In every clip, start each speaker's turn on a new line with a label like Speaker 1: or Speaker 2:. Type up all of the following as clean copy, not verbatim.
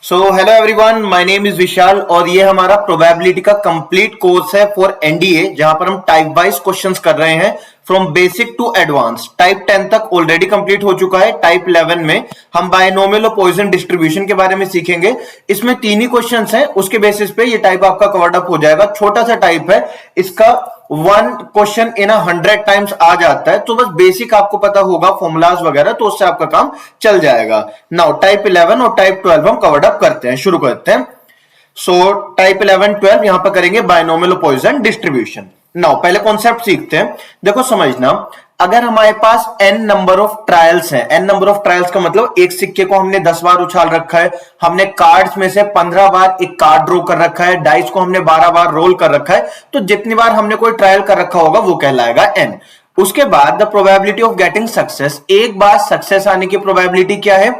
Speaker 1: So hello everyone, my name is Vishal और ये हमारा प्रोबेबिलिटी का कंप्लीट कोर्स है फॉर एनडीए, जहां पर हम टाइप वाइज क्वेश्चंस कर रहे हैं from basic to advance. Type 10 तक ऑलरेडी कंप्लीट हो चुका है। टाइप 11 में हम बायनोमियल और पॉइजन डिस्ट्रीब्यूशन के बारे में सीखेंगे। इसमें तीन ही क्वेश्चंस हैं, उसके बेसिस पे ये टाइप आपका कवर्ड अप हो जाएगा। छोटा सा टाइप है, इसका वन क्वेश्चन इन 100 टाइम्स आ जाता है, तो बस बेसिक आपको पता होगा फॉर्मूलाज वगैरह, तो उससे आपका काम चल जाएगा। नाउ टाइप 11 और टाइप 12 हम कवर्ड अप करते हैं, शुरू करते हैं। सो टाइप 11 12 यहां पर करेंगे बायनोमियल पॉइजन डिस्ट्रीब्यूशन। नाउ पहले कॉन्सेप्ट सीखते हैं। देखो समझना, अगर हमारे पास n नंबर ऑफ ट्रायल्स हैं, n नंबर ऑफ ट्रायल्स का मतलब एक सिक्के को हमने 10 बार उछाल रखा है, हमने कार्ड्स में से 15 बार एक कार्ड ड्रॉ कर रखा है, डाइस को हमने 12 बार रोल कर रखा है, तो जितनी बार हमने कोई ट्रायल कर रखा होगा वो कहलाएगा n। उसके बाद the probability of getting success, एक बार सक्सेस आने की प्रोबेबिलिटी क्या है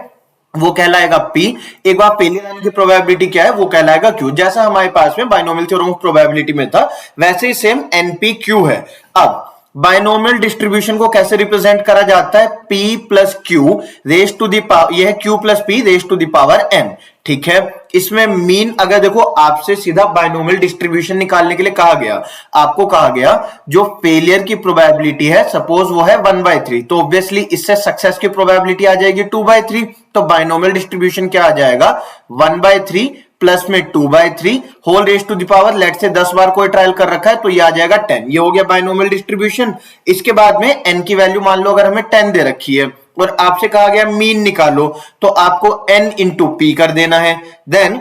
Speaker 1: वो कहलाएगा P। एक बार फेलियर आने की प्रोबेबिलिटी क्या है वो कहलाएगा Q। जैसा हमारे पास में बायनोमियल थ्योरम ऑफ प्रोबेबिलिटी में था, वैसे ही सेम NP-Q है। अब बायनोमियल डिस्ट्रीब्यूशन को कैसे रिप्रेजेंट करा जाता है? P plus q raise to the power, यह है Q plus P raise to the power n। ठीक है, इसमें मीन अगर देखो आपसे सीधा बायनोमियल डिस्ट्रीब्यूशन निकालने के लिए कहा गया, आपको कहा गया जो फेलियर की प्रोबेबिलिटी है सपोज वो है 1/3, तो ऑब्वियसली इससे सक्सेस की प्रोबेबिलिटी आ जाएगी 2/3। तो बायनोमियल डिस्ट्रीब्यूशन क्या आ जाएगा? 1/3 प्लस में 2/3 whole raise to the power, let say 10 बार कोई ट्रायल कर रखा है तो ये आ जाएगा 10। ये हो गया बायनोमियल डिस्ट्रीब्यूशन। इसके बाद में n की वैल्यू मान लो अगर हमें 10 दे रखी है और आपसे कहा गया मीन निकालो, तो आपको n इंटू पी कर देना है। देन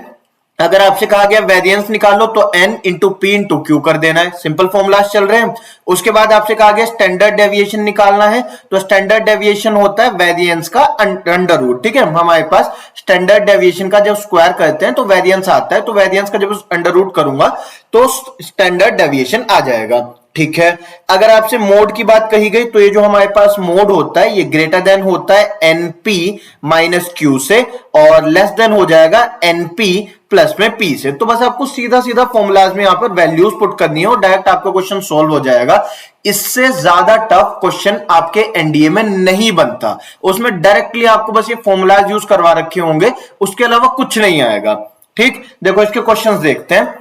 Speaker 1: अगर आपसे कहा गया वेरिएंस निकालो तो n into P into Q कर देना है। सिंपल फॉर्मूलाज चल रहे हैं। उसके बाद आपसे कहा गया स्टैंडर्ड डेविएशन निकालना है, तो स्टैंडर्ड डेविएशन होता है वेरिएंस का अंडर रूट। ठीक है, हमारे पास स्टैंडर्ड डेविएशन का जब स्क्वायर करते हैं तो वेरिएंस आता है, तो वेरिएंस का जब अंडर रूट करूंगा तो स्टैंडर्ड डेविएशन आ जाएगा। ठीक है, अगर आपसे मोड की बात कही गई तो ये जो हमारे पास मोड होता है ये ग्रेटर देन होता है एनपी माइनस क्यू से और लेस देन हो जाएगा एनपी प्लस में पी से। तो बस आपको सीधा सीधा फॉर्मूलाज में यहां पर वैल्यूज पुट करनी है और डायरेक्ट आपका क्वेश्चन सॉल्व हो जाएगा। इससे ज्यादा टफ क्वेश्चन आपके एनडीए में नहीं बनता, उसमें डायरेक्टली आपको बस ये फॉर्मूलाज यूज करवा रखे होंगे, उसके अलावा कुछ नहीं आएगा। ठीक, देखो इसके क्वेश्चंस देखते हैं।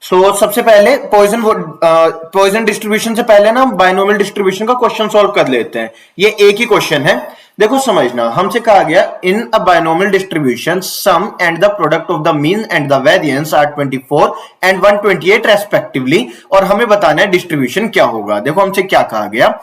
Speaker 1: सबसे पहले पॉइजन डिस्ट्रीब्यूशन से पहले ना बायनोमियल डिस्ट्रीब्यूशन का क्वेश्चन सॉल्व कर लेते हैं। ये एक ही क्वेश्चन है, देखो समझना। हमसे कहा गया in a binomial distribution sum and the product of the mean and the variance are 24 and 128 respectively, और हमें बताना है डिस्ट्रीब्यूशन क्या होगा। देखो हमसे क्या कहा गया,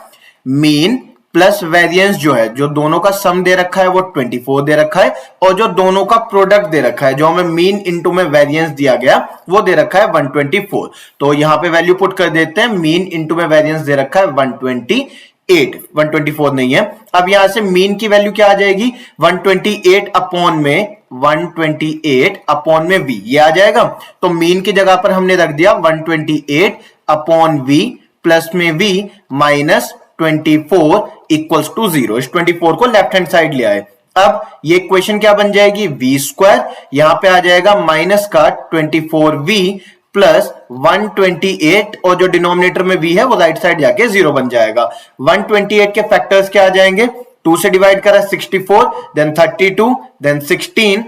Speaker 1: मीन प्लस वेरिएंस जो है, जो दोनों का सम दे रखा है वो 24 दे रखा है, और जो दोनों का प्रोडक्ट दे रखा है, जो हमें मीन इंटू में वेरिएंस दिया गया वो दे रखा है 124। तो यहां पे वैल्यू पुट कर देते हैं। मीन इंटू में वेरिएंस दे रखा है 128, 124 नहीं है। अब यहां से मीन की वैल्यू क्या आ जाएगी? 128 अपॉन में 128 अपॉन में v, ये आ जाएगा। तो मीन की जगह पर हमने रख दिया 128 अपॉन v प्लस में v माइनस 24 इक्वल्स टू 0। इस 24 को लेफ्ट हैंड साइड ले आए। अब ये इक्वेशन क्या बन जाएगी? v स्क्वायर, यहां पे आ जाएगा माइनस का 24v प्लस 128, और जो डिनोमिनेटर में v है वो राइट साइड जाके 0 बन जाएगा। 128 के फैक्टर्स क्या आ जाएंगे? 2 से डिवाइड करा 64, then 32, then 16,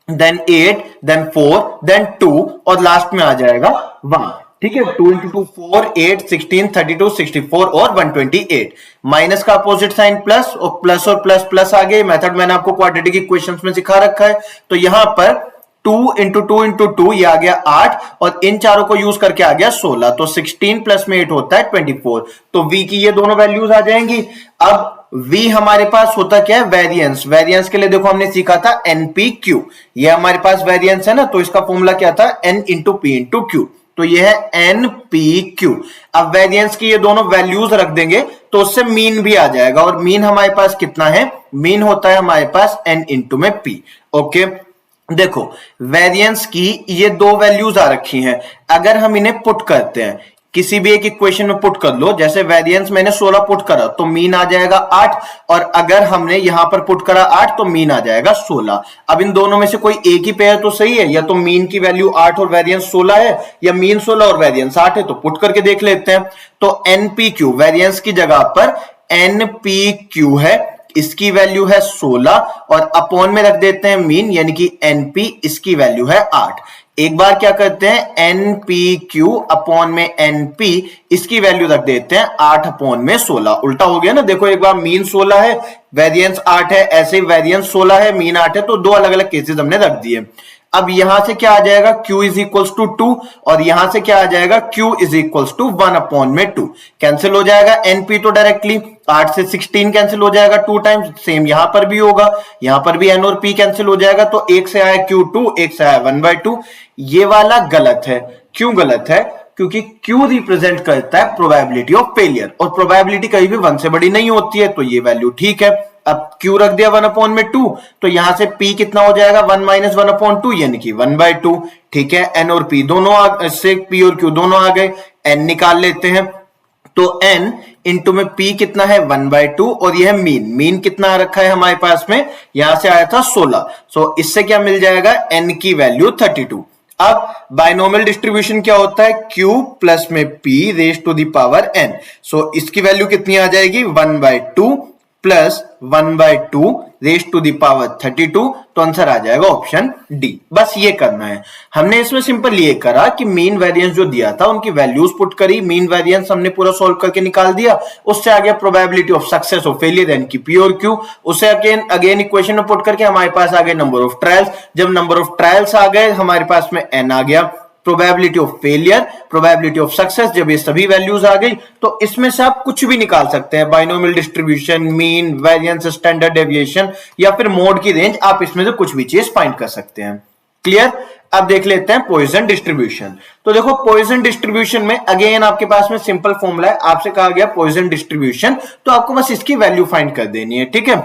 Speaker 1: then 8, then 4, then 2, और लास्ट में आ जाएगा 1। ठीक है, 2 इंटू 2 4, 8, 16, 32, 64 और 128। माइनस का अपोजिट साइन प्लस, और प्लस प्लस आ गए। मेथड मैंने आपको क्वाड्रेटिक इक्वेशंस में सिखा रखा है। तो यहां पर 2 इंटू 2 इंटू 2 ये आ गया 8, और इन चारों को यूज करके आ गया 16। तो 16 प्लस में 8 होता है 24। तो v की ये दोनों वैल्यूज आ जाएंगी। अब v हमारे पास होता क्या है? वेरिएंस। वेरिएंस के लिए देखो हमने सीखा था NP-Q, ये हमारे पास वेरिएंस है ना, तो इसका फॉर्मूला क्या था? n into p into q। तो ये है NP-Q। अब वेरिएंस की ये दोनों वैल्यूज रख देंगे तो उससे मीन भी आ जाएगा, और मीन हमारे पास कितना है? मीन होता है हमारे पास n इंटू में p। ओके, देखो वेरिएंस की ये दो वैल्यूज आ रखी हैं। अगर हम इन्हें पुट करते हैं, किसी भी एक इक्वेशन में पुट कर लो, जैसे वेरिएंस मैंने 16 पुट करा तो मीन आ जाएगा 8, और अगर हमने यहां पर पुट करा 8 तो मीन आ जाएगा 16। अब इन दोनों में से कोई एक ही पेयर तो सही है, या तो मीन की वैल्यू 8 और वेरिएंस 16 है, या मीन 16 और वेरिएंस 8 है। तो पुट करके देख लेते हैं। तो NP-Q वेरिएंस की जगह पर NP-Q है, इसकी वैल्यू है 16 और अपॉन में रख देते हैं मीन यानी कि एनपी, इसकी वैल्यू है 8। एक बार क्या करते हैं एनपीक्यू अपॉन में एनपी, इसकी वैल्यू रख देते हैं 8 अपॉन में 16। उल्टा हो गया ना, देखो एक बार मीन 16 है वेरिएंस 8 है, ऐसे ही वेरिएंस 16 है मीन 8 है, तो दो अलग अलग केसेस हमने रख दिए। अब यहां से क्या आ जाएगा q इज इक्वल्स टू 2 और यहां से क्या आ जाएगा q is equals to 1 upon में 2। कैंसिल हो जाएगा np तो डायरेक्टली 8 से 16 कैंसिल हो जाएगा 2 टाइम्स, सेम यहां पर भी होगा, यहां पर भी n और p कैंसिल हो जाएगा, तो एक से आया q2 एक से आया 1/2। ये वाला गलत है। क्यों गलत है? क्योंकि Q रिप्रेजेंट करता है प्रोबेबिलिटी ऑफ फेलियर और प्रोबेबिलिटी कहीं भी 1 से बड़ी नहीं होती है, तो ये वैल्यू ठीक है। अब Q रख दिया 1 अपॉन में 2, तो यहां से P कितना हो जाएगा 1 माइनस 1 अपॉन 2 यानी कि 1/2। ठीक है, N और P दोनों से P और Q दोनों आ गए, N निकाल लेते हैं, तो N इंटू में P कितना है 1/2 और यह मीन कितना आ रखा है हमारे पास में, यहां से आया था 16, सो इससे क्या मिल जाएगा N की वैल्यू 32। अब बाइनोमियल डिस्ट्रीब्यूशन क्या होता है Q प्लस में P raise to the power N, so इसकी वैल्यू कितनी आ जाएगी 1/2 plus 1/2 raise to the power 32, तो आंसर आ जाएगा ऑप्शन डी। बस ये करना है हमने इसमें, सिंपल ये करा कि मीन वेरिएंस जो दिया था उनकी वैल्यूज पुट करी, मीन वेरिएंस हमने पूरा सॉल्व करके निकाल दिया, उससे आगे प्रोबेबिलिटी ऑफ सक्सेस और फेलियर यानी कि पी और क्यू, उससे अगेन इक्वेशन में पुट करके हमारे पास आ गए नंबर ऑफ ट्रायल्स, जब नंबर ऑफ ट्रायल्स आ गए हमारे पास में एन आ गया, probability of failure, probability of success, जब ये सभी वैल्यूज आ गई तो इसमें से आप कुछ भी निकाल सकते हैं, binomial distribution, mean, variance, standard deviation या फिर मोड की रेंज, आप इसमें से कुछ भी चीज फाइंड कर सकते हैं। क्लियर? अब देख लेते हैं पॉइसन डिस्ट्रीब्यूशन। तो देखो पॉइसन डिस्ट्रीब्यूशन में अगेन आपके पास में सिंपल फॉर्मूला है, आपसे कहा गया पॉइसन डिस्ट्रीब्यूशन, तो आपको बस इसकी वैल्यू फाइंड कर देनी है। ठीक है,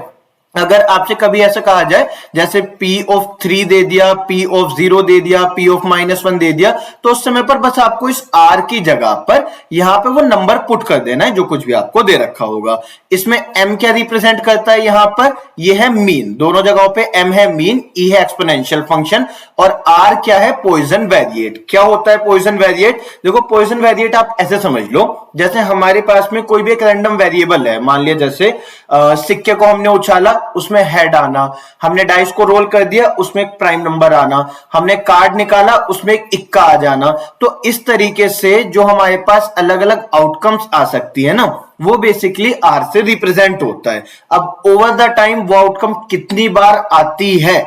Speaker 1: अगर आपसे कभी ऐसा कहा जाए जैसे P ऑफ 3 दे दिया, P ऑफ 0 दे दिया, P ऑफ -1 दे दिया, तो उस समय पर बस आपको इस R की जगह पर यहां पे वो नंबर पुट कर देना है जो कुछ भी आपको दे रखा होगा। इसमें M क्या रिप्रेजेंट करता है, यहां पर ये है मीन, दोनों जगहों पे M है मीन, E है एक्सपोनेंशियल फंक्शन और R क्या है पॉइसन वेरिएट। क्या होता है पॉइसन वेरिएट? देखो पॉइसन वेरिएट आप ऐसे समझ लो जैसे हमारे पास में कोई भी एक रैंडम वेरिएबल है, मान लिया जैसे सिक्के को हमने उछाला उसमें हेड आना, हमने डाइस को रोल कर दिया उसमें एक प्राइम नंबर आना, हमने कार्ड निकाला उसमें एक इक्का आ जाना, तो इस तरीके से जो हमारे पास अलग अलग आउटकम्स आ सकती है ना, वो बेसिकली आर से रिप्रेजेंट होता है। अब ओवर द टाइम वो आउटकम कितनी बार आती है,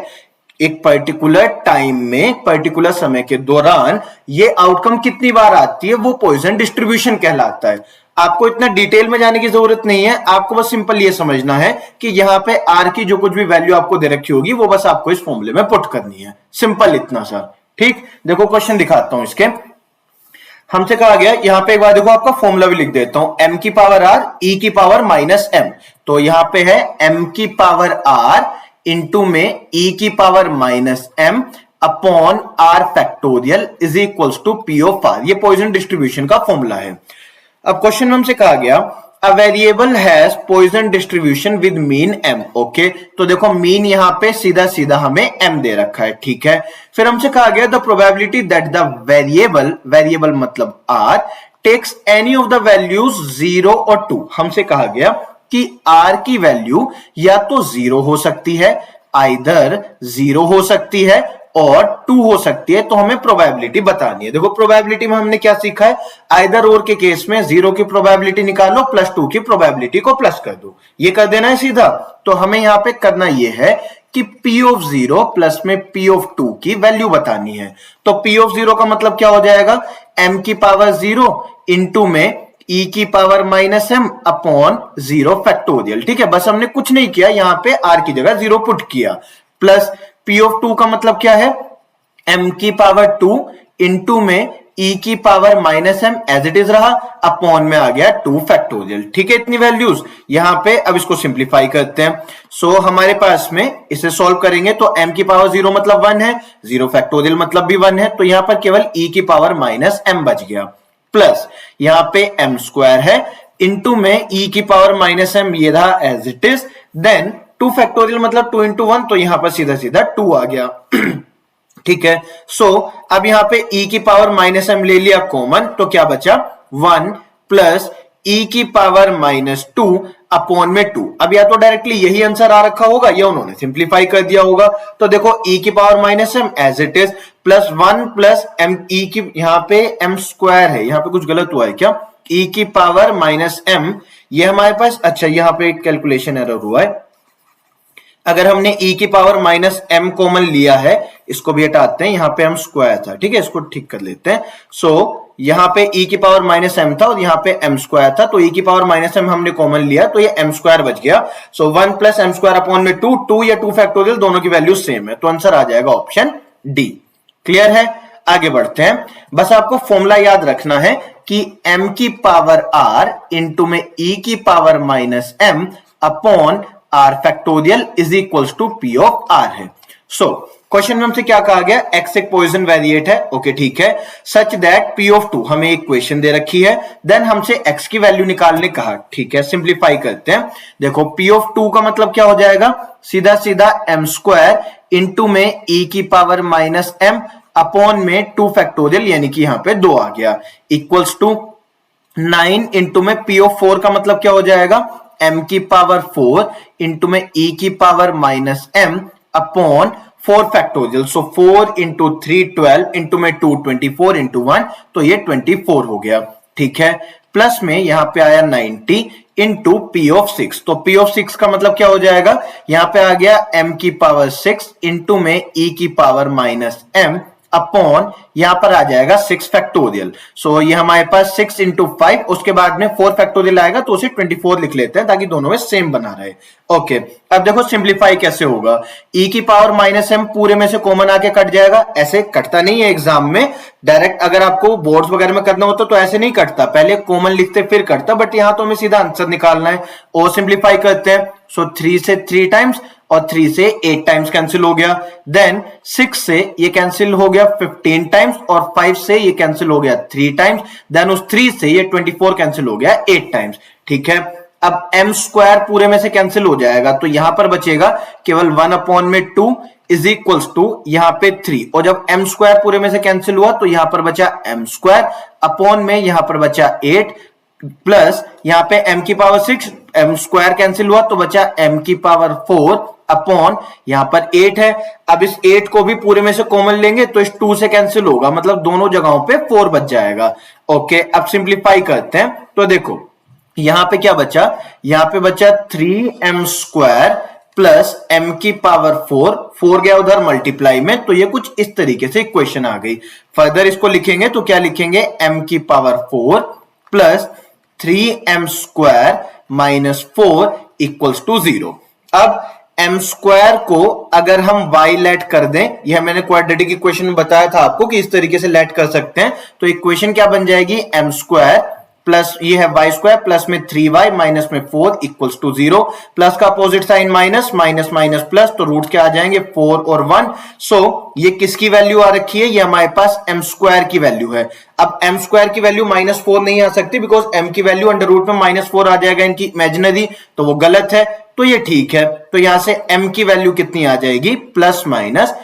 Speaker 1: एक पर्टिकुलर टाइम में पर्टिकुलर समय के दौरान ये आउटकम कितनी बार आती है, वो पॉइसन डिस्ट्रीब्यूशन कहलाता है। आपको इतना डिटेल में जाने की जरूरत नहीं है, आपको बस सिंपल ये समझना है कि यहाँ पे आर की जो कुछ भी वैल्यू आपको दे रखी होगी वो बस आपको इस फॉर्मूले में पुट करनी है, सिंपल इतना सा। ठीक, देखो क्वेश्चन दिखाता हूं इसके, हमसे कहा गया यहाँ पे एक बार देखो आपका फॉर्मूला भी लिख देता हूं, m की पावर r e की पावर -m, तो यहाँ पे है m की पावर r इंटू में e की power -m upon r factorial is equals to p of r, ये पॉइसन डिस्ट्रीब्यूशन का फॉर्मूला है। अब क्वेश्चन में हमसे कहा गया a variable has Poisson distribution with mean m, okay, तो देखो मीन यहां पे सीधा सीधा हमें m दे रखा है। ठीक है, फिर हमसे कहा गया the probability that the variable मतलब r takes any of the values 0 और 2, हमसे कहा गया कि r की वैल्यू या तो 0 हो सकती है, आइदर 0 हो सकती है और 2 हो सकती है, तो हमें प्रोबेबिलिटी बतानी है। देखो प्रोबेबिलिटी में हमने क्या सीखा है, आइदर और के केस में 0 की प्रोबेबिलिटी निकालो प्लस 2 की प्रोबेबिलिटी को प्लस कर दो, ये कर देना है सीधा। तो हमें यहां पे करना ये है कि P ऑफ 0 प्लस में P ऑफ 2 की वैल्यू बतानी है। तो P ऑफ 0 का मतलब क्या हो जाएगा, m की पावर 0 इंटू में e की पावर -m अपॉन 0 फैक्टोरियल। ठीक है, बस हमने कुछ नहीं किया, यहां पे r की जगह 0 पुट किया, प्लस P ऑफ 2 का मतलब क्या है, m की पावर 2 इंटू में e की power -m as it is रहा, अपॉन में आ गया 2 फैक्टोरियल। ठीक है, इतनी वैल्यूज यहां पे। अब इसको सिंप्लीफाई करते हैं, सो हमारे पास में इसे सॉल्व करेंगे तो m की पावर 0 मतलब 1 है, 0 फैक्टोरियल मतलब भी 1 है, तो यहां पर केवल e की पावर -m बच गया, प्लस यहां पे m स्क्वायर है इंटू में e की पावर -m ये रहा as it is, then 2 factorial मतलब 2 इंटू 1, तो यहां पर सीधा सीधा 2 आ गया। ठीक है, सो अब यहां पे e की पावर -m ले लिया कॉमन, तो क्या बचा 1 प्लस ई की पावर -2 अपॉन में 2। अब या तो डायरेक्टली यही आंसर आ रखा होगा या उन्होंने सिंप्लीफाई कर दिया होगा। तो देखो ई की power -m as it is plus 1 plus m e की, यहाँ पे m स्क्वायर है, यहाँ पे कुछ गलत हुआ है क्या, e की पावर -m, ये हमारे पास, अच्छा यहाँ पे एक कैलकुलेशन एरर हुआ है। अगर हमने e की पावर -m कॉमन लिया है, इसको भी हटाते हैं, यहाँ पे m स्क्वायर था, ठीक है, इसको ठीक कर लेते हैं। सो यहाँ पे e की पावर -m था और यहाँ पे m स्क्वायर था, तो e की पावर -m हमने कॉमन लिया तो ये m स्क्वायर बच गया। सो 1 प्लस m स्क्वायर अपॉन में 2, 2 या 2 फैक्टोरियल दोनों की वैल्यू सेम है, तो आंसर आ जाएगा ऑप्शन डी। क्लियर है? आगे बढ़ते हैं। बस आपको फॉर्मूला याद रखना है कि m की पावर r इंटू में e की power -m upon r factorial is equals to p of r है। सो क्वेश्चन में हमसे क्या कहा गया, x एक पॉइजन वेरिएट है, ओके ठीक है, सच दैट p ऑफ 2, हमें एक इक्वेशन दे रखी है, देन हमसे x की वैल्यू निकालने कहा, ठीक है, सिंप्लीफाई करते हैं। देखो p ऑफ 2 का मतलब क्या हो जाएगा, सीधा सीधा m स्क्वायर इंटू में e की पावर -m अपॉन में 2 फैक्टोरियल, यानी कि यहां पे 2 आ गया, इक्वल्स टू 9 इंटू में p ऑफ 4 का मतलब क्या हो जाएगा, m की पावर 4 इंटू में e की पावर -m अपॉन 4 फैक्टोरियल। सो 4 इंटू 3 12 इंटू में 2 24 इंटू 1, तो ये 24 हो गया, ठीक है। प्लस में यहां पे आया 90 इंटू p ऑफ 6, तो p ऑफ 6 का मतलब क्या हो जाएगा, यहां पे आ गया m की पावर 6 इंटू में e की पावर -m अपॉन यहां पर आ जाएगा 6 फैक्टोरियल। सो ये हमारे पास 6 इंटू 5, उसके बाद में 4 फैक्टोरियल आएगा तो उसे 24 लिख लेते हैं ताकि दोनों में सेम बना रहे। ओके, अब देखो सिंप्लीफाई कैसे होगा, e की पावर -m पूरे में से कॉमन आके कट जाएगा, ऐसे कटता नहीं है एग्जाम में, डायरेक्ट अगर आपको बोर्ड्स वगैरह में करना होता तो ऐसे नहीं कटता, पहले कॉमन लिखते फिर कटता, बट यहां तो हमें सीधा आंसर निकालना है। और सिंप्लीफाई करते हैं, सो 3 से 3 टाइम्स और 3 से 8 टाइम्स कैंसिल हो गया, देन 6 से ये कैंसिल हो गया 15 टाइम्स और 5 से ये कैंसिल हो गया 3 टाइम्स, देन उस 3 से ये 24 कैंसिल हो गया 8 टाइम्स, ठीक है। अब m स्क्वायर पूरे में से कैंसिल हो जाएगा, तो यहां पर बचेगा केवल 1 अपॉन में 2 इज इक्वल्स टू यहां पे 3, और जब m स्क्वायर पूरे में से कैंसिल हुआ तो यहां पर बचा m स्क्वायर अपॉन में यहां पर बचा 8 प्लस यहां पे m की पावर 6, m स्क्वायर कैंसिल हुआ तो बचा m की पावर 4 अपॉन यहां पर 8 है। अब इस 8 को भी पूरे में से कॉमन लेंगे तो इस 2 से कैंसिल होगा, मतलब दोनों जगहों पे 4 बच जाएगा। ओके, अब सिंप्लीफाई करते हैं, तो देखो यहां पे क्या बचा, यहां पे बचा 3m स्क्वायर प्लस m की पावर 4, 4 गया उधर मल्टीप्लाई में, तो ये कुछ इस तरीके से इक्वेशन आ गई। फर्दर इसको लिखेंगे तो क्या लिखेंगे, m की power 4 plus 3m square minus 4 equals to 0। अब m स्क्वायर को अगर हम y लेट कर दें, यह मैंने क्वाड्रेटिक इक्वेशन में बताया था आपको कि इस तरीके से लेट कर सकते हैं, तो इक्वेशन क्या बन जाएगी, m स्क्वायर प्लस ये है y स्क्वायर प्लस में 3y माइनस में 4 इक्वल्स टू 0, प्लस का opposite sign minus, minus minus plus, तो रूट क्या आ जाएंगे 4 और 1। सो ये किसकी वैल्यू आ रखी है, ये हमारे पास m स्क्वायर की वैल्यू है। अब m स्क्वायर की वैल्यू -4 नहीं आ सकती, बिकॉज m की वैल्यू अंडर रूट में -4 आ जाएगा इनकी इमेजिनरी, तो वो गलत है, तो ये ठीक है। तो यहां से m की वैल्यू कितनी आ जाएगी, +-1,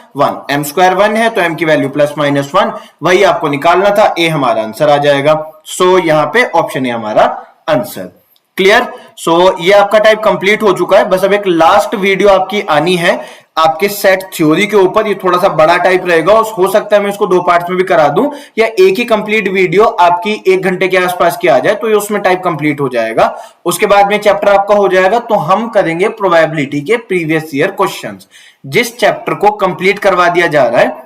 Speaker 1: m स्क्वायर 1 है तो m की वैल्यू +-1, वही आपको निकालना था, ए हमारा आंसर आ जाएगा। सो यहां पे ऑप्शन ए हमारा आंसर। क्लियर? सो ये आपका टाइप कंप्लीट हो चुका है, बस अब एक लास्ट वीडियो आपकी आनी है आपके सेट थ्योरी के ऊपर। ये थोड़ा सा बड़ा टाइप रहेगा और हो सकता है मैं इसको 2 पार्ट्स में भी करा दूं, या एक ही कंप्लीट वीडियो आपकी 1 घंटे के आसपास की आ जाए, तो ये उसमें टाइप कंप्लीट हो जाएगा। उसके बाद में चैप्टर आपका हो जाएगा, तो हम करेंगे प्रोबेबिलिटी के प्रीवियस ईयर क्वेश्चंस। जिस चैप्टर को कंप्लीट करवा दिया जा रहा है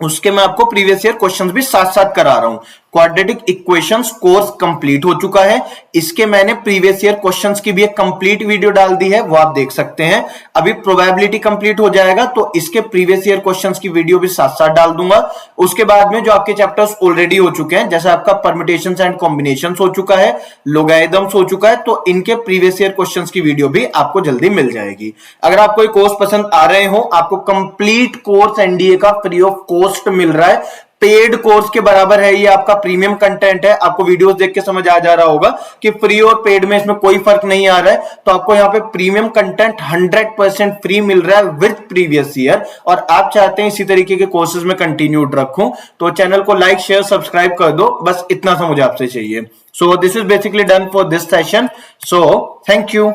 Speaker 1: उसके मैं आपको प्रीवियस ईयर क्वेश्चंस भी साथ साथ करा रहा हूं। क्वाड्रेटिक इक्वेशंस कोर्स कंप्लीट हो चुका है, इसके मैंने प्रीवियस ईयर क्वेश्चंस की भी एक कंप्लीट वीडियो डाल दी है, वो आप देख सकते हैं। अभी प्रोबेबिलिटी कंप्लीट हो जाएगा तो इसके प्रीवियस ईयर क्वेश्चंस की वीडियो भी साथ साथ डाल दूंगा। उसके बाद में जो आपके चैप्टर्स ऑलरेडी हो चुके हैं, जैसे आपका परम्यूटेशंस एंड कॉम्बिनेशंस हो चुका है, लोगरिथम्स हो चुका है, तो इनके प्रीवियस ईयर क्वेश्चंस की वीडियो भी आपको जल्दी मिल जाएगी। अगर आपको ये कोर्स पसंद आ रहे हो, आपको कंप्लीट कोर्स एनडीए का फ्री ऑफ कॉस्ट मिल रहा है, पेड कोर्स के बराबर है, ये आपका प्रीमियम कंटेंट है। आपको वीडियोस देख के समझ आ जा रहा होगा कि फ्री और पेड में इसमें कोई फर्क नहीं आ रहा है। तो आपको यहाँ पे प्रीमियम कंटेंट 100% फ्री मिल रहा है विद प्रीवियस ईयर, और आप चाहते हैं इसी तरीके के कोर्सेज में कंटिन्यूड रखूं, तो चैनल को लाइक शेयर सब्सक्राइब कर दो। बस इतना सा मुझे आपसे चाहिए। So this is basically done for this session. So thank you.